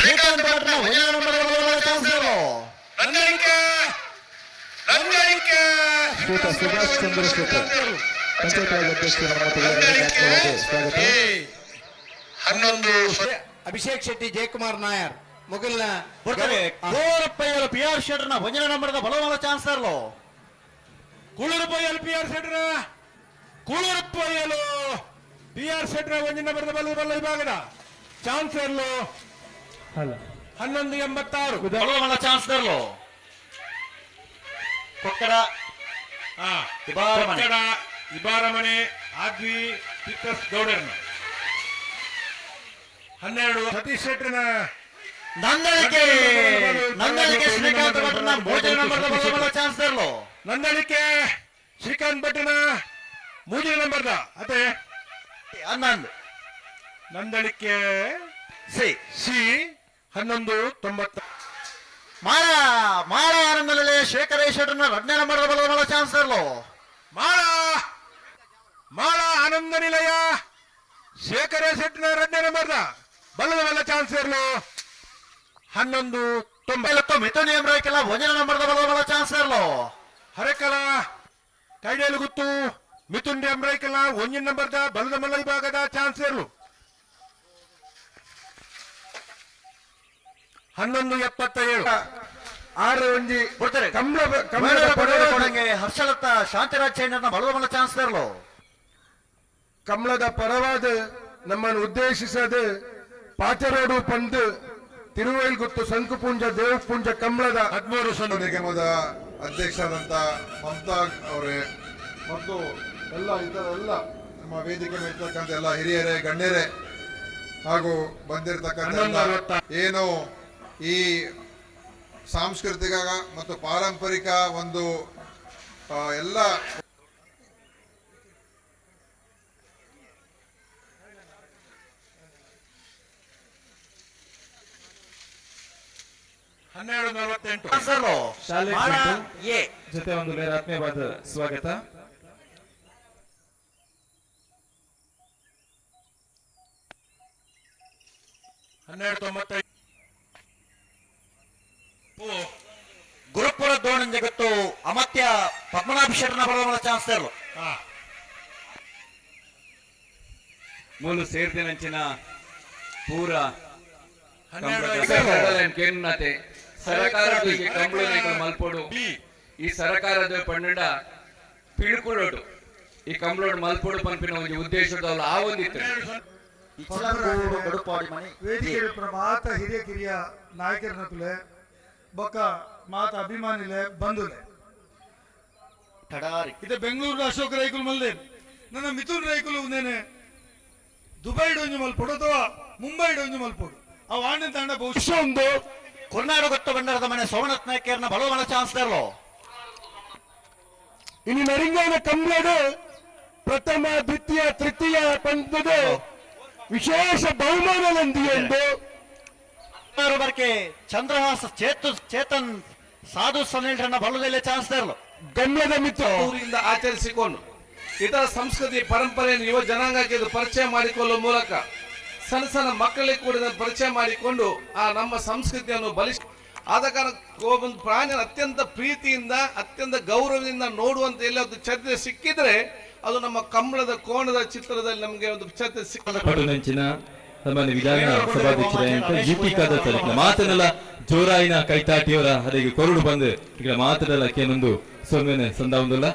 ಶ್ರೀಕಾಂತ್ ಭಟ್ನ ಒಂದನೇ number ಚಾನ್ಸರು ಶ್ರೀತ Subhash Chandra super panchayat ಅಧ್ಯಕ್ಷರ ಸ್ವಾಗತ. 11 ಅಭಿಷೇಕ್ ಶೆಟ್ಟಿ, ಜಯಕುಮಾರ್ ನಾಯರ್ ಮೊಗಲ್ನ ಬರ್ತಾರೆ. ಕೋರಪ್ಪಯ್ಯಲು PR ಶೆಟ್ನ ಒಂದನೇ ನಂಬರ್ದ ಬಲವಾದ ಚಾನ್ಸರ್ಲು ಕೂಳೂರಪ್ಪಯ್ಯಲು PR ಶೆಟ್ರ ಒಂದನೇ ನಂಬರ್ದ ಬಲ ವಿಭಾಗದ ಚಾನ್ಸರ್ಲು 1186 ಬಲವಾದ ಚಾನ್ಸರ್ಲು ಕೊಕ್ಕಡ ಇಬಾರಮನೆ ಆದ್ವಿ ಪಿತ್ತಸ್ ಗೌಡರ್ನ 12 ಸತೀಶ್ ಶೆಟ್ರನ ನಂದಳಿಕೆ ಶ್ರೀಕಾಂತ್ ಭಟ್ನ ಮೂರನೇ ನಂಬರ್ದ ಬಲವಾದ ಚಾನ್ಸರ್ಲು ನಂದಳಿಕೆ ಶ್ರೀಕಾಂತ್ ಭಟ್ನ ಮೂರನೇ ನಂಬರ್ದ ಅದೇ 11 ನಂದಳಿಕೆ ಸಿ 1190 ಮಾಳ ಆನಂದಲೇ ಶೇಖರೇಶ್ ಶೆಟ್ರನ ಎರಡನೇ ನಂಬರ್ದ ಬಲವಾದ ಚಾನ್ಸರ್ಲು ಮಾಳ ಆನಂದ ನಿಲಯ ಶೇಖರ ಶೆಟ್ನ ಎರಡನೇ ನಂಬರ್ದ ಬಲ್ಲ ಚಾನ್ಸರ್ಲು 1190 ಮಿಥುನ್ ಎಂಬ್ರಾಯ್ಕೆಲ್ಲ ಒಂದನೇ ನಂಬರ್ದ ಬಲವಾದ ಚಾನ್ಸರ್ಲು ಹರಕಲ ಕೈಡೇಲು ಗುತ್ತು ಮಿಥುನ್ ಎಂಬ್ರೈಕೆಲ್ಲ ಒಂದನೇ ನಂಬರ್ದ ಬಲದ ಮಲ್ಲ ವಿಭಾಗದ ಚಾನ್ಸರ್ಲು 1177 ಆರು ಒಂಜಿ ಕೊಡ್ತಾರೆ. ಹರ್ಷಲತ್ತ ಶಾಂತಿರಾಜ್ ಚೈನರ್ನ ಬಲದ ಮಲ್ಲ ಚಾನ್ಸರ್ಲು ಕಮಲದ ಪರವಾದ ನಮ್ಮನ್ನು ಉದ್ದೇಶಿಸದ ಪಾಚರೋಡು ಪಂದ್ ತಿರುವೈಲ್ಗುತ್ತು ಸಂಕುಪುಂಜ ದೇವಪುಂಜ ಕಮಲದ 13 ನಿಗಮದ ಅಧ್ಯಕ್ಷರಾದಂತ ಮಮತಾ ಅವರೇ ಮತ್ತು ಎಲ್ಲ ಇತರ ಎಲ್ಲ ನಮ್ಮ ವೇದಿಕೆ ಮೇಲೆ ಇರ್ತಕ್ಕಂಥ ಎಲ್ಲ ಹಿರಿಯರೇ ಗಣ್ಯರೇ ಹಾಗೂ ಬಂದಿರತಕ್ಕಂಥ ಏನು ಈ ಸಾಂಸ್ಕೃತಿಕ ಮತ್ತು ಪಾರಂಪರಿಕ ಒಂದು ಎಲ್ಲ ಚಾನ್ಸರ್ಲು ಶಾಲೆ ಎ ಜೊತೆ ಒಂದು ಬೇರೆ ಆತ್ಮೀಯವಾದ ಸ್ವಾಗತ. ಗುರುಪುರ ದೋಣಿ ಜಗತ್ತು ಅಮತ್ಯ ಪದ್ಮನಾಭ ಶೆಟ್ಟರ್ನ ಬಲವಾದ ಚಾನ್ಸರ್ಲು ಮೂಲು ಸೇರ್ದಿನಂಚಿನ ಪೂರ ಕೆನ್ನತೆ ಸರಕಾರದ ಕಂಬಳ ಮಲ್ಪೋಡು ಈ ಸರಕಾರದ ಪನ್ನಡ ಪಿಳ್ಕೊಳೋಡು ಈ ಕಂಬಳೋಡು ಮಲ್ಪೋಡು ಪಂಪಿನ ಒಂದು ಉದ್ದೇಶದ ಆ ಒಂದಿತ್ತು ವೇದಿಕೆ ಮಾತ ಹಿರಿಯ ಕಿರಿಯ ನಾಯಕರನತುಲೆ ಬೊಕ್ಕ ಮಾತ ಅಭಿಮಾನಿಲೆ ಬಂಧುಲೆ ಇದು ಬೆಂಗಳೂರು ಅಶೋಕ್ ರೈಕುಲ್ ಮಲ್ದೆ ನನ್ನ ಮಿಥುನ್ ರೈಕುಲು ಉಂದೇನೆ ದುಬೈ ಡೊಂಜು ಮಲ್ಪೊಡು ಅಥವಾ ಮುಂಬೈ ಡೊಂಜು ಮಲ್ಪೊಡು ಆ ವಾಣಿ ತಂಡ ಬಹುಶಃ ಒಂದು ಕೊರ್ನಾಡು ಗೊತ್ತ ಬಂಡರದ ಮನೆ ಸೋಮನಾಥ್ ನಾಯ್ಕರ್ನ ಬಲವಾದ ಚಾನ್ಸರ್ಲು ಇನ್ನು ನರಿಂಗಾನ ಕಂಬ್ಳಡು ಪ್ರಥಮ ದ್ವಿತೀಯ ತೃತೀಯ ಪಂದ್ಯದ ವಿಶೇಷ ಬಹುಮಾನದೊಂದಿಗೆ ಬರ್ಕೆ ಚಂದ್ರಹಾಸ ಚೇತನ್ ಸಾಧು ಸನಿಲ್ರನ್ನ ಬಲದಲ್ಲಿ ಚಾನ್ಸರ್ಲು ಗಮ್ಯದ ಮಿತ್ರ ಊರಿಂದ ಆಚರಿಸಿಕೊಂಡು ಇತರ ಸಂಸ್ಕೃತಿ ಪರಂಪರೆಯನ್ನು ಯುವ ಜನಾಂಗಕ್ಕೆ ಇದು ಪರಿಚಯ ಮಾಡಿಕೊಳ್ಳುವ ಮೂಲಕ ಸಣ್ಣ ಸಣ್ಣ ಮಕ್ಕಳಿಗೆ ಕೂಡ ಪರಿಚಯ ಮಾಡಿಕೊಂಡು ಆ ನಮ್ಮ ಸಂಸ್ಕೃತಿಯನ್ನು ಬಲಿಷ್ಠ ಆದ ಕಾರಣ ಒಂದು ಪ್ರಾಣಿಯನ್ನು ಅತ್ಯಂತ ಪ್ರೀತಿಯಿಂದ ಅತ್ಯಂತ ಗೌರವದಿಂದ ನೋಡುವಂತ ಎಲ್ಲ ಒಂದು ಛತ್ರ ಸಿಕ್ಕಿದ್ರೆ ಅದು ನಮ್ಮ ಕಂಬಳದ ಕೋಣದ ಚಿತ್ರದಲ್ಲಿ ನಮಗೆ ಒಂದು ಛತ್ರ ಸಿಕ್ಕ ಸಾಮಾನ್ಯ ವಿಧಾನ ಸಭಾಧ್ಯಕ್ಷರ ಜಿಪಿಕಾದ ತಲಕ ಮಾತನೆಲ್ಲ ಜೋರಾಯಿನ ಕೈತಾಟಿಯವರ ಅದಕ್ಕೆ ಕೊರಡು ಬಂದು ಈಗ ಮಾತನೆಲ್ಲ ಕೇನೊಂದು ಸೊಮ್ಮೆನೆ ಸಂದ ಒಂದಲ್ಲ